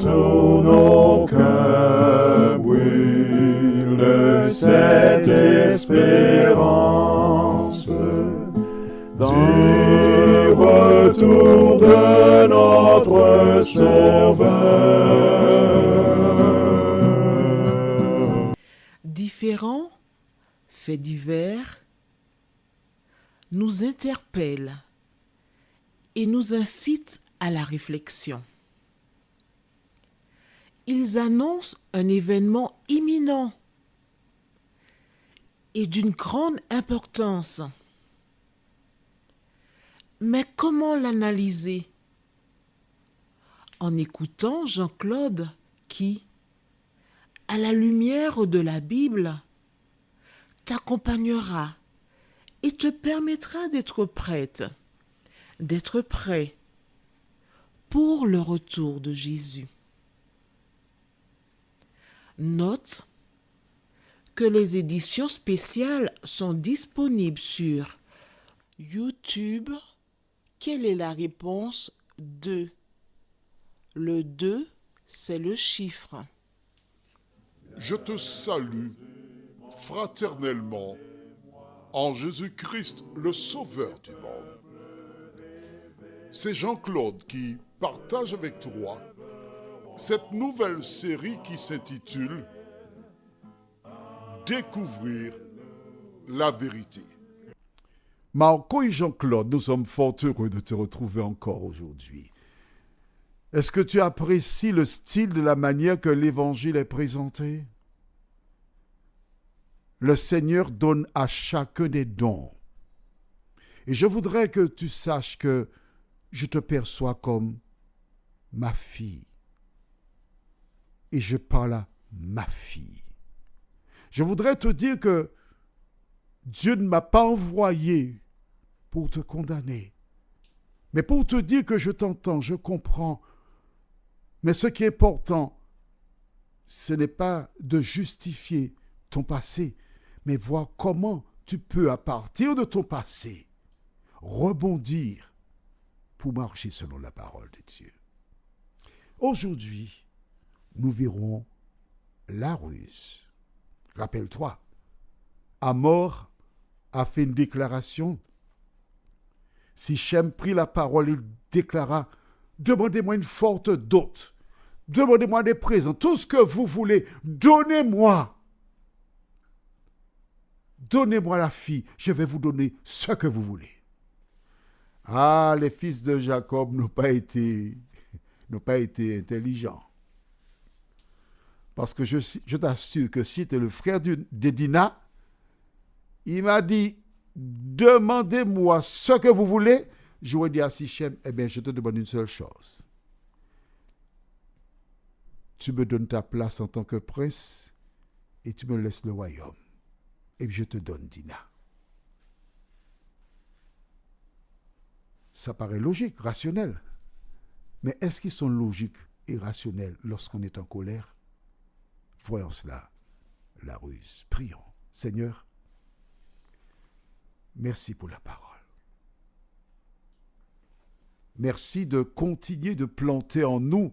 tous nos cœurs brûle cette espérance du retour de notre Sauveur. Différents faits divers nous interpellent et nous incitent à la réflexion. Ils annoncent un événement imminent et d'une grande importance. Mais comment l'analyser? En écoutant Jean-Claude qui, à la lumière de la Bible, t'accompagnera et te permettra d'être prête, d'être prêt pour le retour de Jésus. Note que les éditions spéciales sont disponibles sur YouTube. Quelle est la réponse 2? Le 2, c'est le chiffre. Je te salue fraternellement en Jésus-Christ, le Sauveur du monde. C'est Jean-Claude qui partage avec toi cette nouvelle série qui s'intitule « Découvrir la vérité ». Marco et Jean-Claude, nous sommes fort heureux de te retrouver encore aujourd'hui. Est-ce que tu apprécies le style de la manière que l'Évangile est présenté? Le Seigneur donne à chacun des dons. Et je voudrais que tu saches que je te perçois comme ma fille. Et je parle à ma fille. Je voudrais te dire que Dieu ne m'a pas envoyé pour te condamner, mais pour te dire que je t'entends, je comprends. Mais ce qui est important, ce n'est pas de justifier ton passé, mais voir comment tu peux, à partir de ton passé, rebondir pour marcher selon la parole de Dieu. Aujourd'hui, nous verrons la ruse. Rappelle-toi, Hamor a fait une déclaration. Sichem prit la parole et déclara « Demandez-moi une forte dot, demandez-moi des présents, tout ce que vous voulez, donnez-moi. Donnez-moi la fille, je vais vous donner ce que vous voulez. » Ah, les fils de Jacob n'ont pas été intelligents. Parce que je t'assure que si tu es le frère de Dina, il m'a dit, demandez-moi ce que vous voulez. J'aurais dit à Sichem, eh bien, je te demande une seule chose. Tu me donnes ta place en tant que prince et tu me laisses le royaume. Et je te donne Dina. Ça paraît logique, rationnel. Mais est-ce qu'ils sont logiques et rationnels lorsqu'on est en colère? Voyons cela, la ruse. Prions. Seigneur, merci pour la parole. Merci de continuer de planter en nous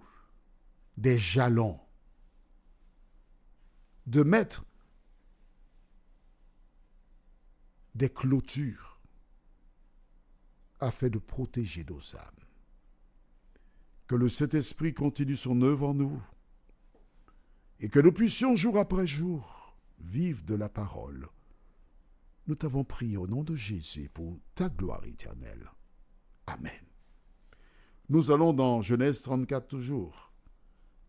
des jalons, de mettre des clôtures afin de protéger nos âmes. Que le Saint-Esprit continue son œuvre en nous et que nous puissions jour après jour vivre de la parole. Nous t'avons prié au nom de Jésus pour ta gloire éternelle. Amen. Nous allons dans Genèse 34 toujours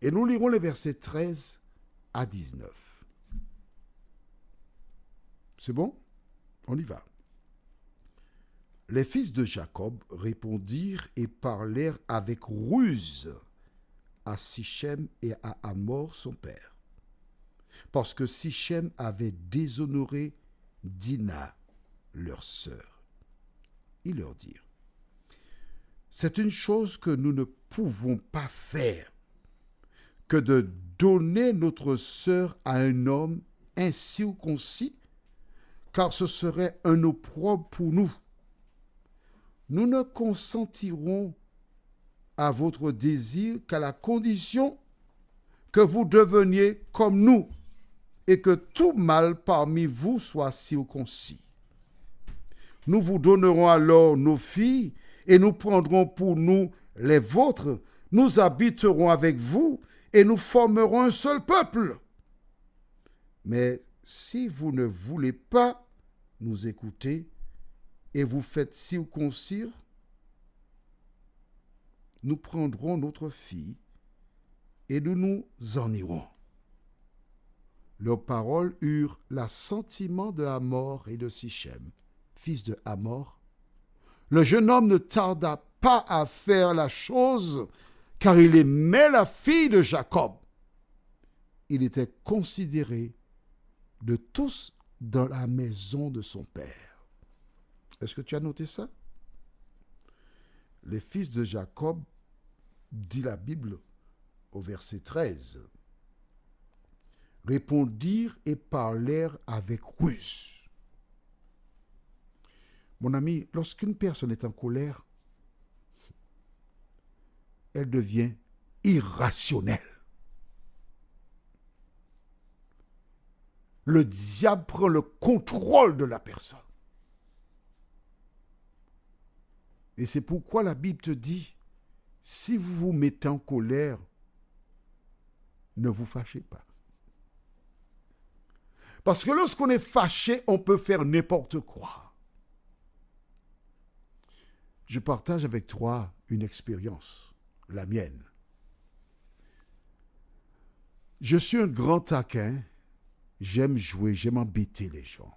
et nous lirons les versets 13 à 19. C'est bon? On y va. Les fils de Jacob répondirent et parlèrent avec ruse à Sichem et à Hamor son père, parce que Sichem avait déshonoré Dina, leur sœur. Ils leur dirent, c'est une chose que nous ne pouvons pas faire que de donner notre sœur à un homme incirconcis, car ce serait un opprobre pour nous. Nous ne consentirons à votre désir qu'à la condition que vous deveniez comme nous, et que tout mâle parmi vous soit circoncis. Nous vous donnerons alors nos filles, et nous prendrons pour nous les vôtres. Nous habiterons avec vous, et nous formerons un seul peuple. Mais si vous ne voulez pas nous écouter, et vous faites circoncire, nous prendrons notre fille, et nous nous en irons. Leurs paroles eurent l'assentiment de Hamor et de Sichem, fils de Hamor. Le jeune homme ne tarda pas à faire la chose, car il aimait la fille de Jacob. Il était considéré de tous dans la maison de son père. Est-ce que tu as noté ça? Les fils de Jacob, dit la Bible au verset 13, répondirent et parlèrent avec ruse. Mon ami, lorsqu'une personne est en colère, elle devient irrationnelle. Le diable prend le contrôle de la personne. Et c'est pourquoi la Bible te dit, si vous vous mettez en colère, ne vous fâchez pas. Parce que lorsqu'on est fâché, on peut faire n'importe quoi. Je partage avec toi une expérience, la mienne. Je suis un grand taquin, j'aime jouer, j'aime embêter les gens.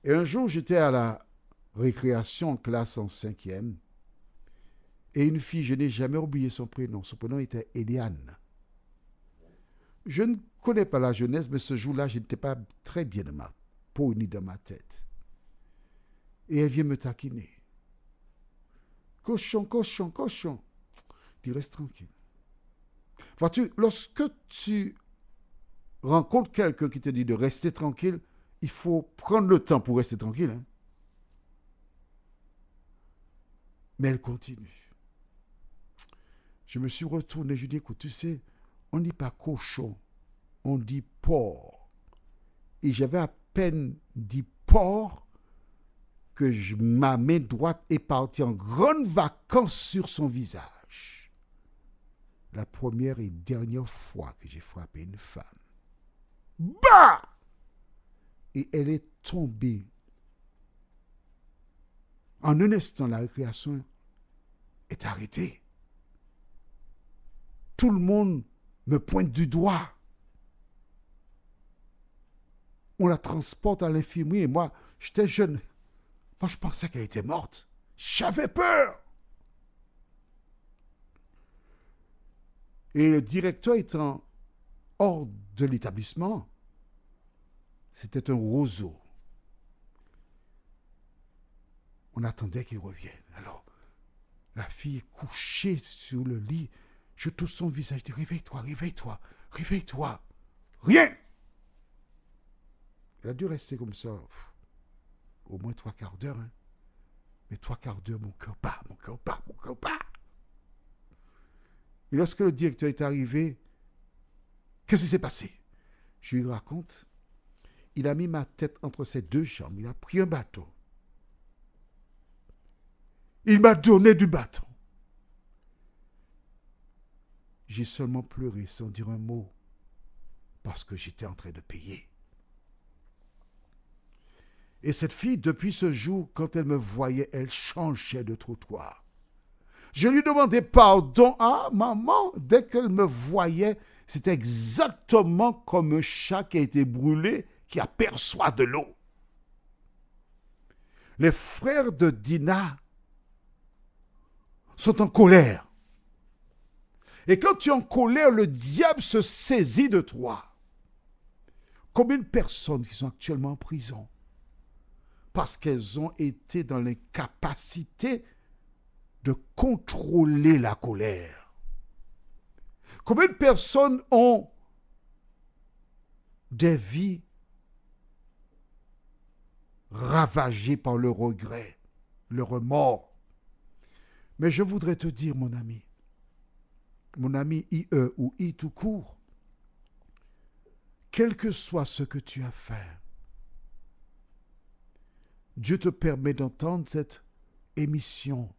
Et un jour, j'étais à la récréation en classe en 5e, et une fille, je n'ai jamais oublié son prénom était Eliane. Je ne connais pas la jeunesse, mais ce jour-là, je n'étais pas très bien dans ma peau ni dans ma tête. Et elle vient me taquiner. Cochon, cochon, cochon. Tu restes tranquille. Vois-tu, lorsque tu rencontres quelqu'un qui te dit de rester tranquille, il faut prendre le temps pour rester tranquille. Hein? Mais elle continue. Je me suis retourné, je dis, écoute, tu sais, on ne dit pas cochon, on dit porc. Et j'avais à peine dit porc que ma main droite est partie en grande vacances sur son visage. La première et dernière fois que j'ai frappé une femme. Bah! Et elle est tombée. En un instant, la récréation est arrêtée. Tout le monde me pointe du doigt. On la transporte à l'infirmerie et moi, j'étais jeune. Moi, je pensais qu'elle était morte. J'avais peur. Et le directeur étant hors de l'établissement, c'était un roseau. On attendait qu'il revienne. Alors, la fille est couchée sur le lit. Je touche son visage. Je dis, réveille-toi, réveille-toi, réveille-toi. Rien. Elle a dû rester comme ça. Au moins 3/4 d'heure. Hein. Mais 3/4 d'heure, mon cœur bat, mon cœur bat, mon cœur bat. Et lorsque le directeur est arrivé, qu'est-ce qui s'est passé? Je lui raconte. Il a mis ma tête entre ses deux jambes. Il a pris un bâton. Il m'a donné du bâton. J'ai seulement pleuré sans dire un mot parce que j'étais en train de payer. Et cette fille, depuis ce jour, quand elle me voyait, elle changeait de trottoir. Je lui demandais pardon. Ah, maman, dès qu'elle me voyait, c'était exactement comme un chat qui a été brûlé, qui aperçoit de l'eau. Les frères de Dina sont en colère. Et quand tu es en colère, le diable se saisit de toi. Combien de personnes qui sont actuellement en prison parce qu'elles ont été dans l'incapacité de contrôler la colère. Combien de personnes ont des vies ravagées par le regret, le remords. Mais je voudrais te dire, mon ami, mon ami IE ou I tout court, quel que soit ce que tu as fait, Dieu te permet d'entendre cette émission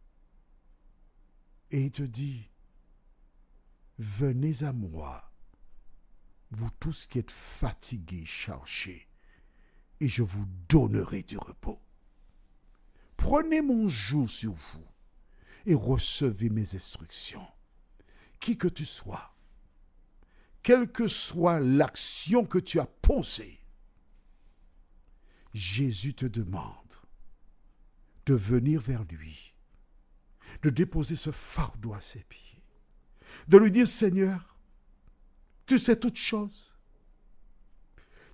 et il te dit, venez à moi, vous tous qui êtes fatigués, chargés, et je vous donnerai du repos. Prenez mon joug sur vous et recevez mes instructions. Qui que tu sois, quelle que soit l'action que tu as posée, Jésus te demande de venir vers lui, de déposer ce fardeau à ses pieds, de lui dire, Seigneur, tu sais toutes choses.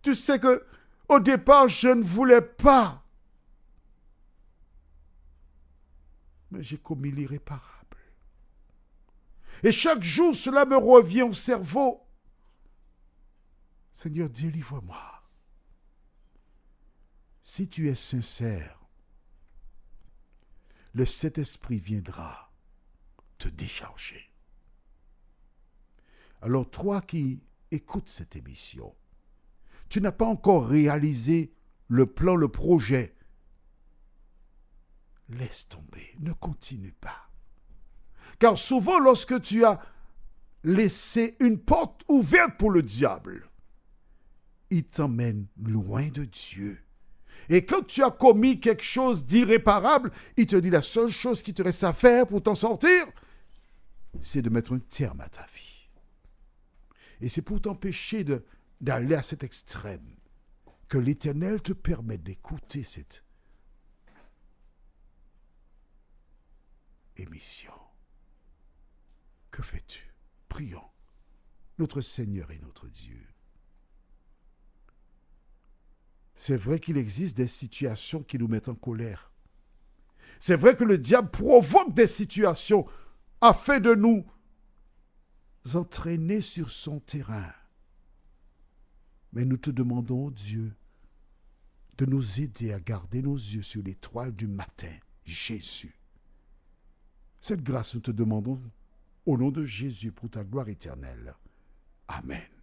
Tu sais que au départ, je ne voulais pas, mais j'ai commis l'irréparable. Et chaque jour, cela me revient au cerveau. Seigneur, délivre-moi. Si tu es sincère, le Saint-Esprit viendra te décharger. Alors toi qui écoutes cette émission, tu n'as pas encore réalisé le plan, le projet. Laisse tomber, ne continue pas. Car souvent, lorsque tu as laissé une porte ouverte pour le diable, il t'emmène loin de Dieu. Et quand tu as commis quelque chose d'irréparable, il te dit la seule chose qui te reste à faire pour t'en sortir, c'est de mettre un terme à ta vie. Et c'est pour t'empêcher d'aller à cet extrême que l'Éternel te permet d'écouter cette émission. Que fais-tu? Prions. Notre Seigneur et notre Dieu. C'est vrai qu'il existe des situations qui nous mettent en colère. C'est vrai que le diable provoque des situations afin de nous entraîner sur son terrain. Mais nous te demandons, Dieu, de nous aider à garder nos yeux sur l'étoile du matin, Jésus. Cette grâce, nous te demandons au nom de Jésus pour ta gloire éternelle. Amen.